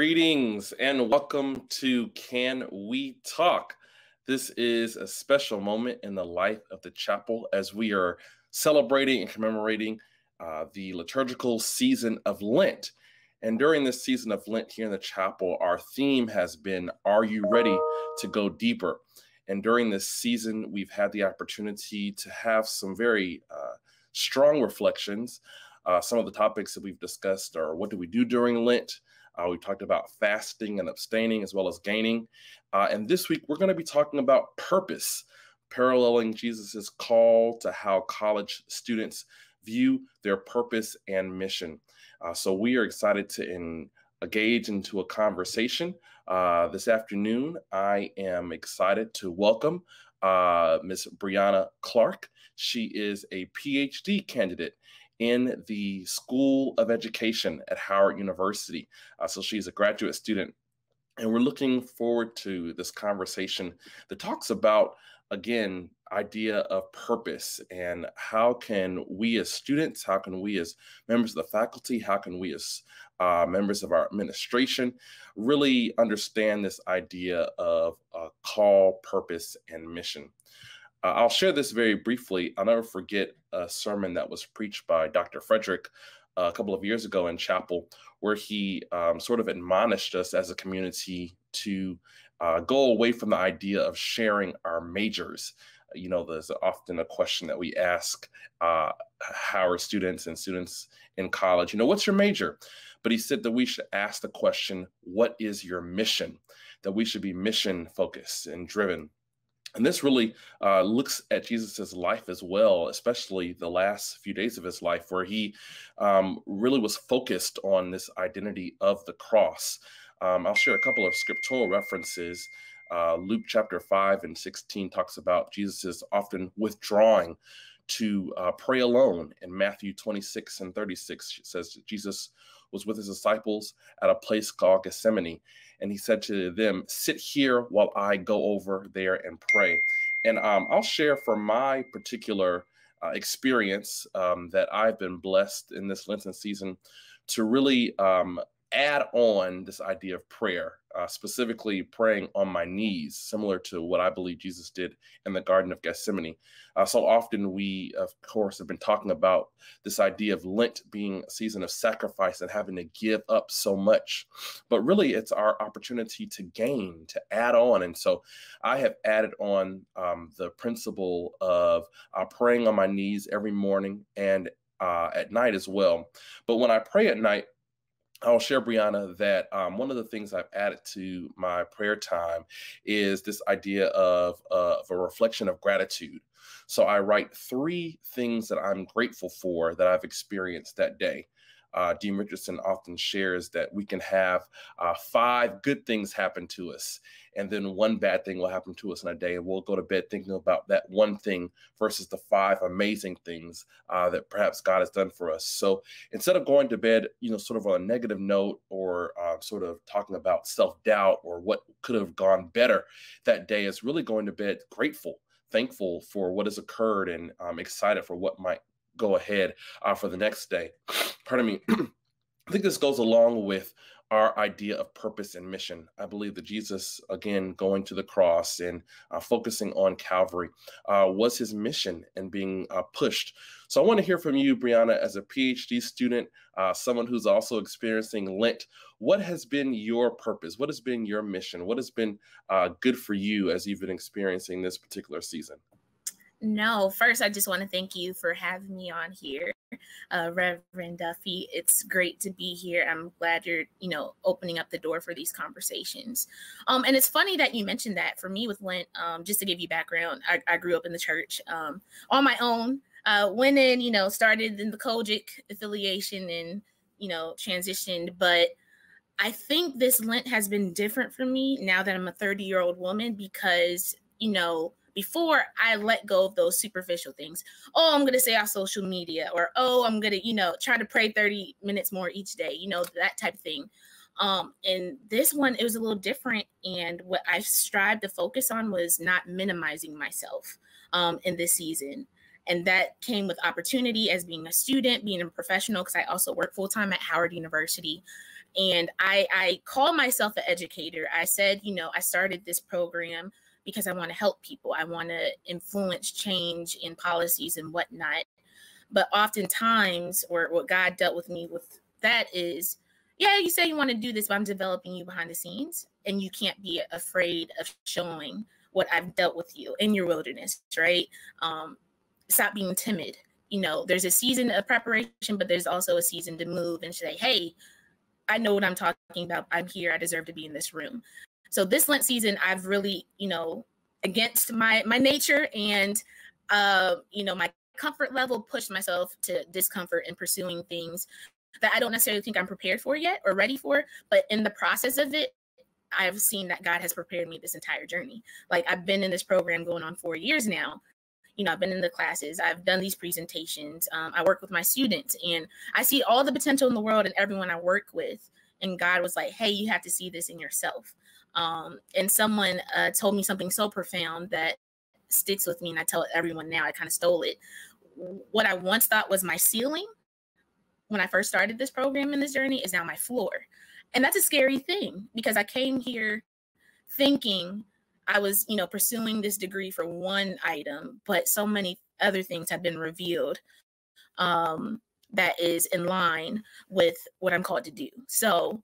Greetings and welcome to Can We Talk? This is a special moment in the life of the chapel as we are celebrating and commemorating the liturgical season of Lent. And during this season of Lent here in the chapel, our theme has been, Are you ready to go deeper? And during this season, we've had the opportunity to have some very strong reflections. Some of the topics that we've discussed are what do we do during Lent? We talked about fasting and abstaining as well as gaining. And this week, we're going to be talking about purpose, paralleling Jesus's call to how college students view their purpose and mission. So we are excited to engage into a conversation. This afternoon, I am excited to welcome Ms. Brianna Clark. She is a PhD candidate in the School of Education at Howard University. So she's a graduate student. And we're looking forward to this conversation that talks about, again, idea of purpose and how can we as students, how can we as members of the faculty, how can we as members of our administration really understand this idea of call, purpose, and mission. I'll share this very briefly. I'll never forget a sermon that was preached by Dr. Frederick a couple of years ago in chapel, where he sort of admonished us as a community to go away from the idea of sharing our majors. You know, there's often a question that we ask Howard students and students in college, what's your major? But he said that we should ask the question, what is your mission? That we should be mission focused and driven. And this really looks at Jesus's life as well, especially the last few days of his life, where he really was focused on this identity of the cross. I'll share a couple of scriptural references. Luke chapter 5 and 16 talks about Jesus often withdrawing to pray alone. In Matthew 26 and 36, it says Jesus was with his disciples at a place called Gethsemane. And he said to them, sit here while I go over there and pray. And I'll share from my particular experience that I've been blessed in this Lenten season to really add on this idea of prayer, specifically praying on my knees, similar to what I believe Jesus did in the Garden of Gethsemane. So often we, of course, have been talking about this idea of Lent being a season of sacrifice and having to give up so much. But really, it's our opportunity to gain, to add on. And so I have added on the principle of praying on my knees every morning and at night as well. But when I pray at night, I'll share, Brianna, that one of the things I've added to my prayer time is this idea of a reflection of gratitude. So I write 3 things that I'm grateful for that I've experienced that day. Dean Richardson often shares that we can have 5 good things happen to us, and then 1 bad thing will happen to us in a day, and we'll go to bed thinking about that 1 thing versus the 5 amazing things that perhaps God has done for us. So instead of going to bed, sort of on a negative note or sort of talking about self-doubt or what could have gone better that day, is really going to bed grateful, thankful for what has occurred, and excited for what might go ahead for the next day. Pardon me. I think this goes along with our idea of purpose and mission. I believe that Jesus, again, going to the cross and focusing on Calvary was his mission and being pushed. So I want to hear from you, Brianna, as a PhD student, someone who's also experiencing Lent. What has been your purpose? What has been your mission? What has been good for you as you've been experiencing this particular season? No, first, I just want to thank you for having me on here, Reverend Duffy. It's great to be here. I'm glad you're, opening up the door for these conversations. And it's funny that you mentioned that. For me with Lent, just to give you background, I grew up in the church on my own, went in, started in the Kojic affiliation and, transitioned. But I think this Lent has been different for me now that I'm a 30-year-old woman because, before I let go of those superficial things. Oh, I'm going to say on social media, or, oh, I'm going to, try to pray 30 minutes more each day, that type of thing. And this one, it was a little different. And what I strived to focus on was not minimizing myself in this season. And that came with opportunity as being a student, being a professional, because I also work full time at Howard University. And I call myself an educator. I said, I started this program because I want to help people. I want to influence change in policies and whatnot. But oftentimes, or what God dealt with me with that is, yeah, you say you want to do this, but I'm developing you behind the scenes, and you can't be afraid of showing what I've dealt with you in your wilderness, right? Stop being timid. There's a season of preparation, but there's also a season to move and say, hey, I know what I'm talking about. I'm here. I deserve to be in this room. So this Lent season, I've really, against my nature and, my comfort level, pushed myself to discomfort and pursuing things that I don't necessarily think I'm prepared for yet or ready for. But in the process of it, I've seen that God has prepared me this entire journey. Like, I've been in this program going on 4 years now. I've been in the classes, I've done these presentations, I work with my students, and I see all the potential in the world and everyone I work with. And God was like, hey, you have to see this in yourself. And someone told me something so profound that sticks with me, and I tell everyone now. I kind of stole it. What I once thought was my ceiling when I first started this program and this journey is now my floor. And that's a scary thing, because I came here thinking I was, pursuing this degree for one item, but so many other things have been revealed that is in line with what I'm called to do. So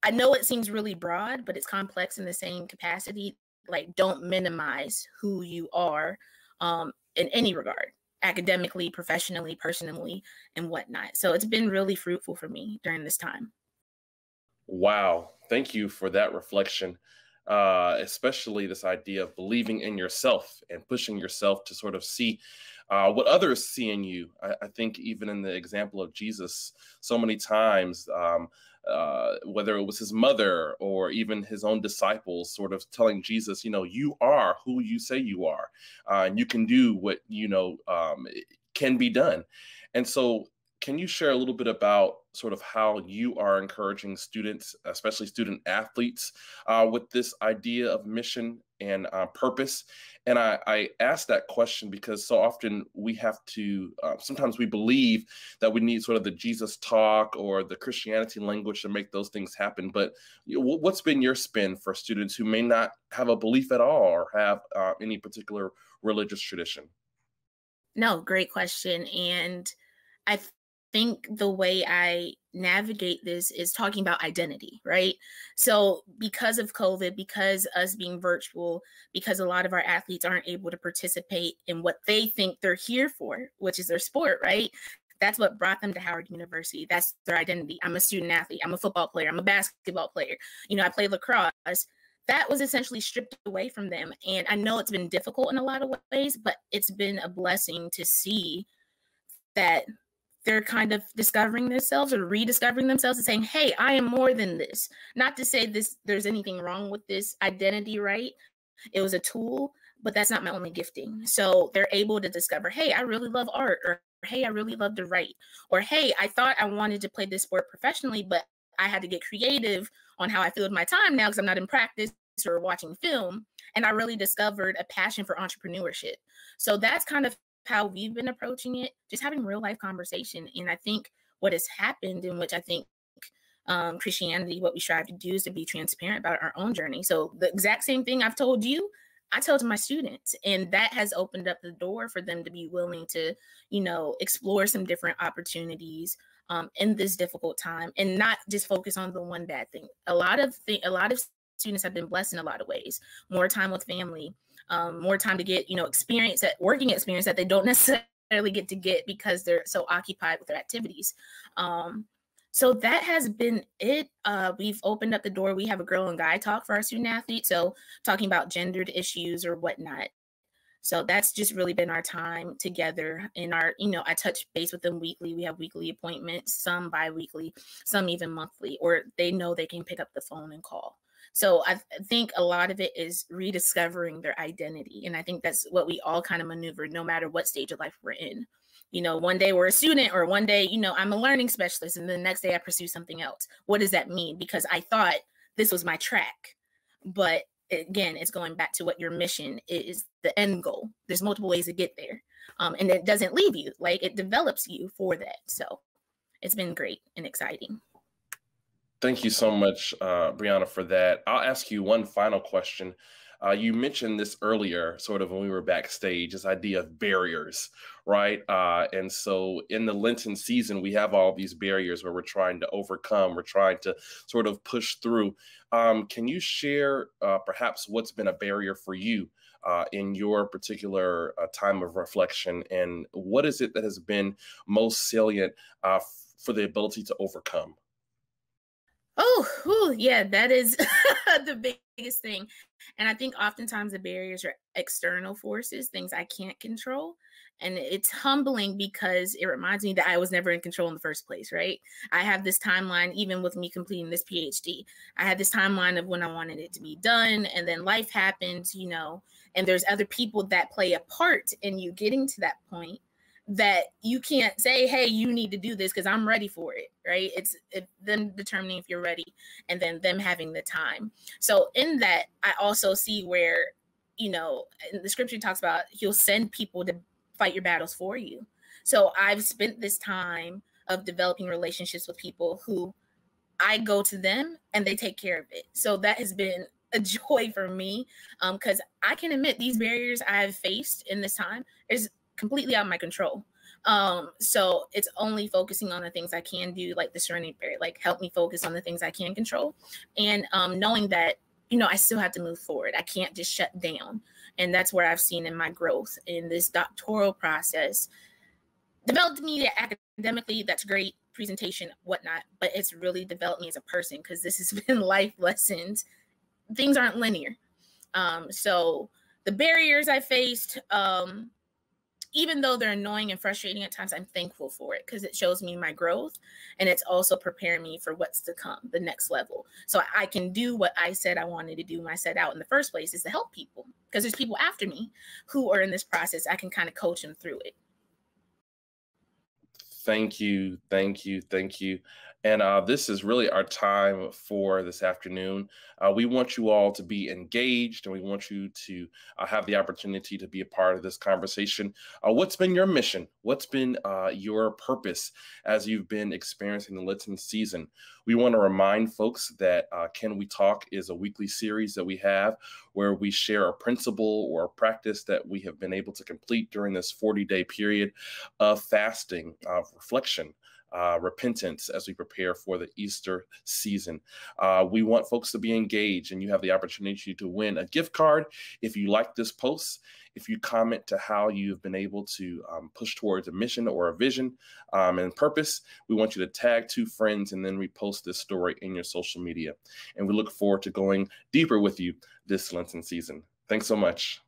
I know it seems really broad, but it's complex in the same capacity. Like, don't minimize who you are in any regard, academically, professionally, personally, and whatnot. So it's been really fruitful for me during this time. Wow. Thank you for that reflection, especially this idea of believing in yourself and pushing yourself to sort of see what others see in you. I think even in the example of Jesus, so many times, whether it was his mother or even his own disciples sort of telling Jesus, you are who you say you are, and you can do what, can be done. And so can you share a little bit about sort of how you are encouraging students, especially student athletes, with this idea of mission and purpose? And I ask that question because so often we have to, sometimes we believe that we need sort of the Jesus talk or the Christianity language to make those things happen. But what's been your spin for students who may not have a belief at all or have any particular religious tradition? No, great question. And I think the way I navigate this is talking about identity, right? So because of COVID, because us being virtual, because a lot of our athletes aren't able to participate in what they think they're here for, which is their sport, right? That's what brought them to Howard University. That's their identity. I'm a student athlete. I'm a football player. I'm a basketball player. I play lacrosse. That was essentially stripped away from them. And I know it's been difficult in a lot of ways, but it's been a blessing to see that they're kind of discovering themselves or rediscovering themselves and saying, hey, I am more than this. Not to say there's anything wrong with this identity, right? It was a tool, but that's not my only gifting. So they're able to discover, hey, I really love art, or hey, I really love to write, or hey, I thought I wanted to play this sport professionally, but I had to get creative on how I filled my time now because I'm not in practice or watching film. And I really discovered a passion for entrepreneurship. So that's kind of how we've been approaching it, just having real life conversation. And I think what has happened, in which I think Christianity, what we strive to do is to be transparent about our own journey. So the exact same thing I've told you, I tell to my students, and that has opened up the door for them to be willing to, explore some different opportunities in this difficult time, and not just focus on the one bad thing. A lot of students have been blessed in a lot of ways. More time with family, more time to get, working experience that they don't necessarily get to get because they're so occupied with their activities. So that has been it. We've opened up the door. We have a girl and guy talk for our student athletes. So talking about gendered issues or whatnot. So that's just really been our time together in our, I touch base with them weekly. We have weekly appointments, some bi-weekly, some even monthly, or they know they can pick up the phone and call. So I think a lot of it is rediscovering their identity. And I think that's what we all kind of maneuver, no matter what stage of life we're in. One day we're a student, or one day, I'm a learning specialist, and the next day I pursue something else. What does that mean? Because I thought this was my track. But again, it's going back to what your mission is, the end goal. There's multiple ways to get there. And it doesn't leave you, like it develops you for that. So it's been great and exciting. Thank you so much, Brianna, for that. I'll ask you one final question. You mentioned this earlier, sort of when we were backstage, this idea of barriers, right? And so in the Lenten season, we have all these barriers where we're trying to overcome, we're trying to sort of push through. Can you share perhaps what's been a barrier for you in your particular time of reflection? And what is it that has been most salient for the ability to overcome? Oh, yeah, that is the biggest thing. And I think oftentimes the barriers are external forces, things I can't control. And it's humbling because it reminds me that I was never in control in the first place, right? I have this timeline, even with me completing this PhD. I had this timeline of when I wanted it to be done, and then life happens, and there's other people that play a part in you getting to that point that you can't say, hey, you need to do this because I'm ready for it, right? It's them determining if you're ready and then them having the time. So in that, I also see where, in the scripture talks about he'll send people to fight your battles for you. So I've spent this time of developing relationships with people who I go to them and they take care of it. So that has been a joy for me because I can admit these barriers I've faced in this time is completely out of my control. So it's only focusing on the things I can do, like the serenity prayer, like help me focus on the things I can control. And knowing that, I still have to move forward. I can't just shut down. And that's where I've seen in my growth in this doctoral process. Developed me academically, that's great, presentation, whatnot, but it's really developed me as a person because this has been life lessons. Things aren't linear. So the barriers I faced, even though they're annoying and frustrating at times, I'm thankful for it because it shows me my growth and it's also preparing me for what's to come, the next level. So I can do what I said I wanted to do when I set out in the first place is to help people because there's people after me who are in this process. I can kind of coach them through it. Thank you, thank you, thank you. And this is really our time for this afternoon. We want you all to be engaged and we want you to have the opportunity to be a part of this conversation. What's been your mission? What's been your purpose as you've been experiencing the Lenten season? We want to remind folks that Can We Talk is a weekly series that we have where we share a principle or a practice that we have been able to complete during this 40-day period of fasting, of reflection, repentance as we prepare for the Easter season. We want folks to be engaged, and you have the opportunity to win a gift card if you like this post, if you comment to how you've been able to push towards a mission or a vision and purpose. We want you to tag 2 friends and then repost this story in your social media. And we look forward to going deeper with you this Lenten season. Thanks so much.